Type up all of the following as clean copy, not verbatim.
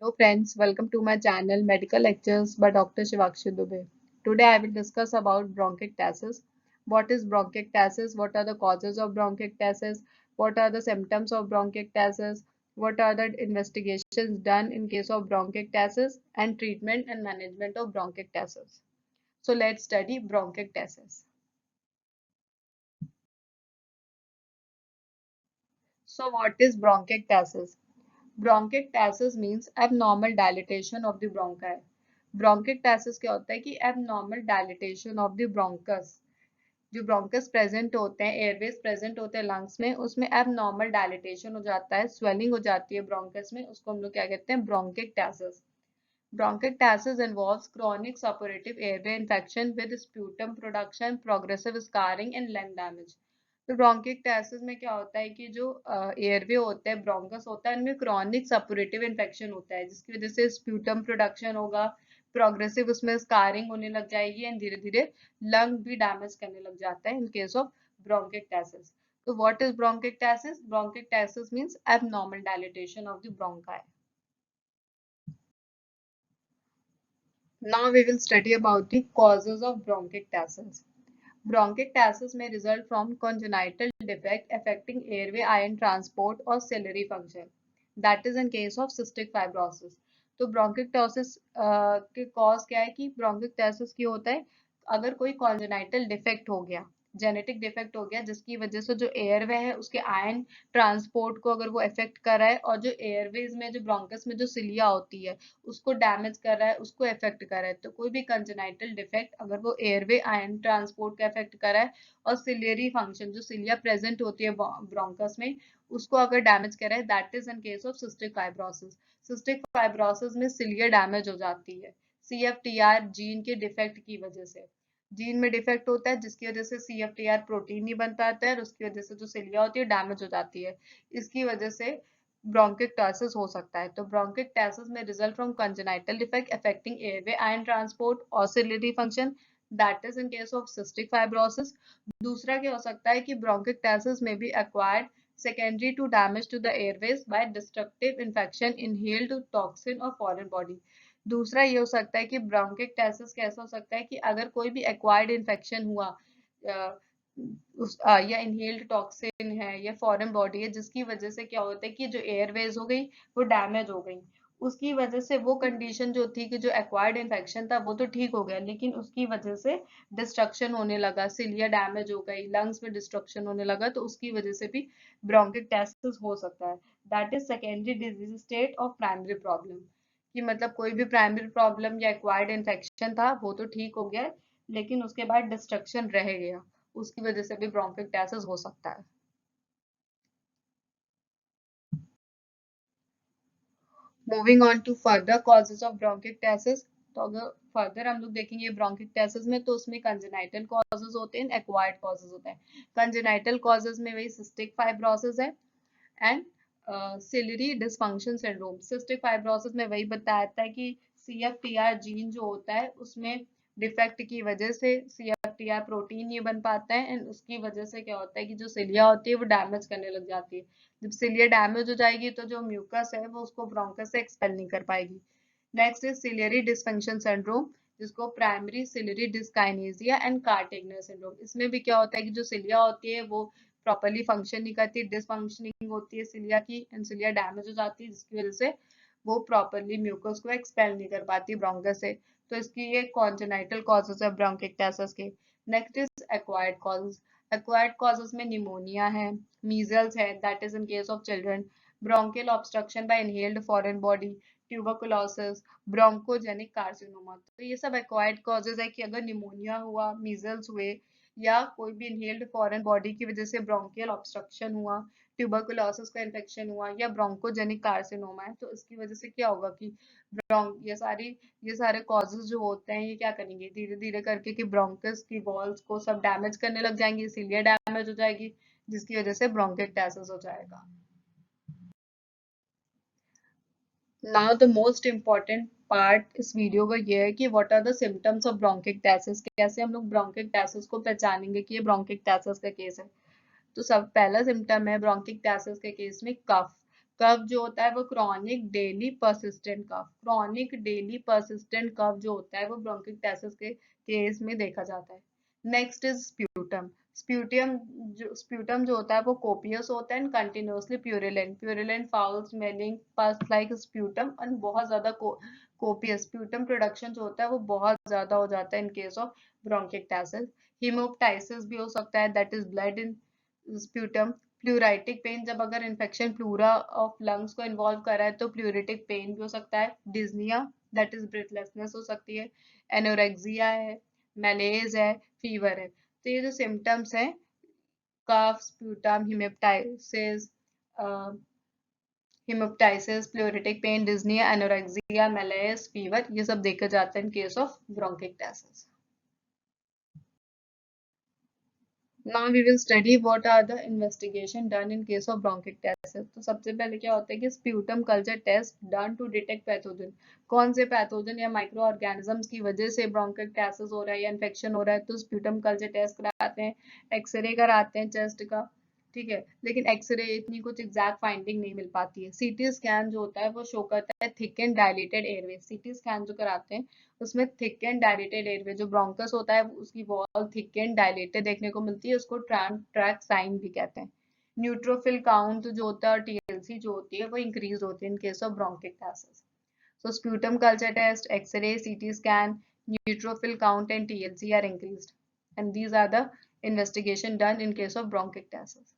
Hello friends, welcome to my channel Medical Lectures by Dr. Shivakshi Dubey. Today I will discuss about bronchiectasis. What is bronchiectasis? What are the causes of bronchiectasis? What are the symptoms of bronchiectasis? What are the investigations done in case of bronchiectasis and treatment and management of bronchiectasis? So let's study bronchiectasis. So what is bronchiectasis? Bronchiectasis means abnormal dilatation of the bronchi. ब्रोंकिकटासिस क्या होता है कि abnormal dilatation of the bronchus. जो bronchus present होते हैं, Airways present होते हैं lungs में, उसमें एबनॉर्मल डायलिटेशन हो जाता है, स्वेलिंग हो जाती है ब्रोंकस में, उसको हम लोग क्या कहते हैं, ब्रोंकिकटासिस। Bronchiectasis involves chronic suppurative airway infection with sputum production, progressive scarring and lung damage. तो ब्रोंकिकटासिस में क्या होता है कि जो एयरवे होता है, ब्रोंकस होता है, उनमें क्रॉनिक सपुरेटिव इन्फेक्शन होता है, जिसकी वजह से स्प्यूटम प्रोडक्शन होगा, प्रोग्रेसिव उसमें स्कारिंग होने लग जाएगी एंड धीरे धीरे लंग भी डैमेज करने लग जाता है इन केस ऑफ ब्रोंकिकटासिस। तो what is bronchiectasis? Bronchiectasis means abnormal dilatation of the bronchi. Now we will study about the causes of bronchiectasis. Bronchiectasis may result from congenital defect affecting airway ion transport or ciliary function. That is in case of cystic fibrosis. तो bronchiectasis के cause क्या है कि bronchiectasis की होता है अगर कोई congenital defect हो गया, जेनेटिक डिफेक्ट हो गया, जिसकी वजह से जो एयरवे है उसके आयन ट्रांसपोर्ट को अगर वो इफेक्ट कर रहा है, और जो एयरवेज में जो ब्रोंकस में जो सिलिया होती है उसको डैमेज कर रहा है, उसको इफेक्ट कर रहा है। तो कोई भी कंजेनाइटल डिफेक्ट अगर वो एयरवे आयन ट्रांसपोर्ट का इफेक्ट कर रहा है और सिलियरी फंक्शन जो सिलिया प्रेजेंट होती है ब्रोंकस में उसको अगर डैमेज कर रहा है, that is in case of cystic fibrosis. Cystic fibrosis में सिलिया डैमेज हो जाती है CFTR जीन के डिफेक्ट की वजह से। जीन में डिफेक्ट होता है जिसकी वजह से CFTR प्रोटीन नहीं बन पाता है और उसकी वजह से जो सिलिया होती है डैमेज हो जाती है। इसकी वजह से ब्रोंकिकटासिस हो सकता है। तो ब्रोंकिकटासिस में result from congenital defect affecting airway ion transport और ciliary function, that is in case of cystic fibrosis. दूसरा क्या हो सकता है कि ब्रोंकिकटासिस में भी acquired secondary to damage to the airways by destructive infection, inhaled toxin और foreign body। दूसरा ये हो सकता है कि ब्रोंकिकटासिस कैसा हो सकता है कि अगर कोई भी एक्वायर्ड इन्फेक्शन हुआ या इनहेल्ड टॉक्सिन है या फॉरेन बॉडी है, जिसकी वजह से क्या होता है कि जो एयरवेज हो गई वो डैमेज हो गई, उसकी वजह से वो कंडीशन जो थी कि जो एक्वायर्ड इन्फेक्शन था वो तो ठीक हो गया, लेकिन उसकी वजह से डिस्ट्रक्शन होने लगा, सिलिया डैमेज हो गई, लंग्स में डिस्ट्रक्शन होने लगा, तो उसकी वजह से भी ब्रोंकिकटासिस हो सकता है। That is secondary disease state of primary problem. कि मतलब कोई भी प्राइमरी प्रॉब्लम या एक्वायर्ड इन्फेक्शन था वो तो ठीक हो गया, लेकिन उसके बाद डिस्ट्रक्शन रह गया, उसकी वजह से भी ब्रोंकिकटासिस हो सकता है। Moving on to further causes of bronchiectasis. तो अगर फर्दर हम लोग देखेंगे ब्रोंकिकटासिस में, तो उसमें कंजेनाइटल कॉजेज होते हैं, एक्वायर्ड कॉजेज होते हैं। कंजेनाइटल कॉजेज में वही सिस्टिक फाइब्रोसिस है and ciliary dysfunction syndrome. Cystic fibrosis में वही बताया है कि CFTR जीन जो होता है उसमें डिफेक्ट की वजह से CFTR प्रोटीन नहीं बन पाता है एंड उसकी वजह से क्या होता है कि जो सिलिया होती है वो डैमेज करने लग जाती है। जब सिलिया डैमेज हो जाएगी तो जो म्यूकस है वो उसको ब्रोंकस से एक्सपेल नहीं कर पाएगी। Next is ciliary dysfunction syndrome, जिसको primary ciliary dyskinesia and Kartagener syndrome. इसमें भी क्या होता है कि जो सिलिया होती है वो प्रॉपरली फंक्शन नहीं करती, डिसफंक्शनिंग होती है सिलिया की एंड सिलिया डैमेज हो जाती है, जिसकी वजह से वो प्रॉपरली म्यूकस को एक्सपेल नहीं कर पाती ब्रोंकस से। तो इसकी ये कॉन्जेनाइटल कॉजेज है ब्रोंकिकटासिस के। Next is acquired causes. Acquired causes में निमोनिया है, मीजल्स है, that is in case of children, bronchial obstruction by inhaled foreign body, tuberculosis, bronchogenic carcinoma. तो ये सब एक्वायर्ड कॉजेज है कि अगर निमोनिया हुआ, मीजल्स हुए, या कोई भी इनहेल्ड फॉरेन बॉडी की वजह से ब्रोंकियल ऑब्स्ट्रक्शन हुआ, ट्यूबरकुलोसिस का इन्फेक्शन हुआ या ब्रोंकोजेनिक कार्सिनोमा है, तो इसकी वजह से क्या होगा कि ये सारे कॉजेज जो होते हैं ये क्या करेंगे धीरे धीरे करके कि ब्रोंकस की वॉल्स को सब डैमेज करने लग जाएंगे, सिलिया डैमेज हो जाएगी, जिसकी वजह से ब्रोंकिकटासिस हो जाएगा। Now the most important part इस वीडियो का ये है कि what are the symptoms of bronchiectasis. कैसे हम लोग ब्रोंकिकटासिस को पहचानेंगे कि ये ब्रोंकिकटासिस का केस है। तो सब पहला सिम्टम है ब्रोंकिकटासिस के केस में कफ। कफ जो होता है वो क्रॉनिक डेली परसिस्टेंट कफ, क्रॉनिक डेली परसिस्टेंट कफ जो होता है वो ब्रोंकिक्टेसिस के केस में देखा जाता है। Next is sputum. स्प्यूटम जो होता है वो कोपियस होता है and continuously purulent, purulent foul smelling पस लाइक स्प्यूटम एंड बहुत ज्यादा कोपियस स्प्यूटम प्रोडक्शन जो होता है वो बहुत ज्यादा हो जाता है in case of bronchiectasis. Haemoptysis भी हो सकता है, that is blood in sputum. Pleuritic pain, जब अगर इन्फेक्शन प्लूरा ऑफ लंग्स को इन्वॉल्व कर रहा है तो प्लूरिटिक पेन भी हो सकता है। डिज्निया दैट इज ब्रेथलेसनेस हो सकती है। एनोरेक्सिया है, मैलेज है, फीवर है। तो ये जो सिम्टम्स हैं cough, sputum, haemoptysis, pleuritic pain, dyspnoea, anorexia, malaise, fever, ये सब देखे जाते हैं in case of bronchiectasis. Now we will study what are the investigation done in case of bronchiectasis. तो सबसे पहले क्या होता है कि sputum culture test done to detect pathogen, कौन से पैथोजन या माइक्रो ऑर्गेनिजम्स की वजह से ब्रोंकिक्टेसिस हो रहा है या इन्फेक्शन हो रहा है, तो स्प्यूटम कल्चर टेस्ट कराते हैं, एक्सरे कराते हैं चेस्ट का, ठीक है। लेकिन एक्सरे इतनी कुछ एग्जैक्ट फाइंडिंग नहीं मिल पाती है। सीटी स्कैन जो होता है वो शो करता है thick and dilated airway, CT scan जो कराते हैं उसमें थिक एंड डायलेटेड एयरवे, जो ब्रोंकस होता है उसकी वॉल थिक एंड डायलेटेड देखने को मिलती है, उसको ट्रैक साइन भी कहते हैं। न्यूट्रोफिल काउंट जो होता है और टीएलसी जो होती है वो इंक्रीज होती है in case of bronchiectasis. So sputum culture test, X-ray, CT scan, neutrophil count and TLC are increased. And these are the investigation done in case of bronchiectasis.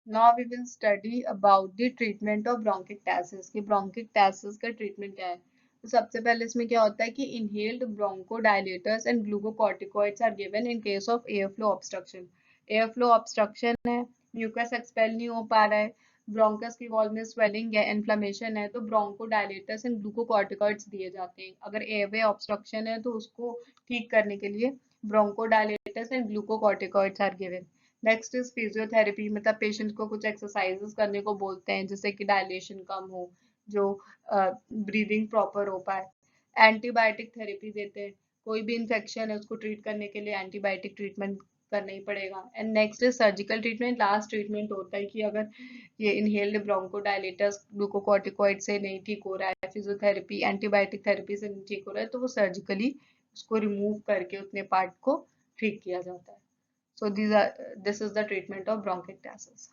Now we will study about the treatment of bronchiectasis कि bronchiectasis का treatment क्या है। तो सबसे पहले इसमें क्या होता है कि inhaled bronchodilators and glucocorticoids are given in case of airflow obstruction. Airflow obstruction है, mucus expel नहीं हो पा रहा है, ब्रोंकस की वॉल में स्वेलिंग है, इन्फ्लेमेशन है, तो ब्रोंकोडायलेटर्स एंड ग्लूकोकॉर्टिकॉइड्स दिए जाते हैं। अगर एयरवे ऑब्स्ट्रक्शन है तो उसको ठीक करने के लिए bronchodilators and glucocorticoids are given. Next is physiotherapy, मतलब पेशेंट को कुछ एक्सरसाइजेस करने को बोलते हैं जिससे कि डायलेशन कम हो, जो ब्रीदिंग प्रॉपर हो पाए। एंटीबायोटिक थेरेपी देते हैं, कोई भी इन्फेक्शन है उसको ट्रीट करने के लिए एंटीबायोटिक ट्रीटमेंट करना ही पड़ेगा। And next is surgical treatment, last treatment होता है कि अगर ये इनहेल्ड ब्रोंकोडायलेटर्स ग्लूकोकॉर्टिकॉइड से नहीं ठीक हो रहा है, फिजियोथेरेपी एंटीबायोटिक थेरेपी से नहीं ठीक हो रहा है, तो वो सर्जिकली उसको रिमूव करके उतने पार्ट को ठीक किया जाता है। So this is the treatment of bronchiectasis.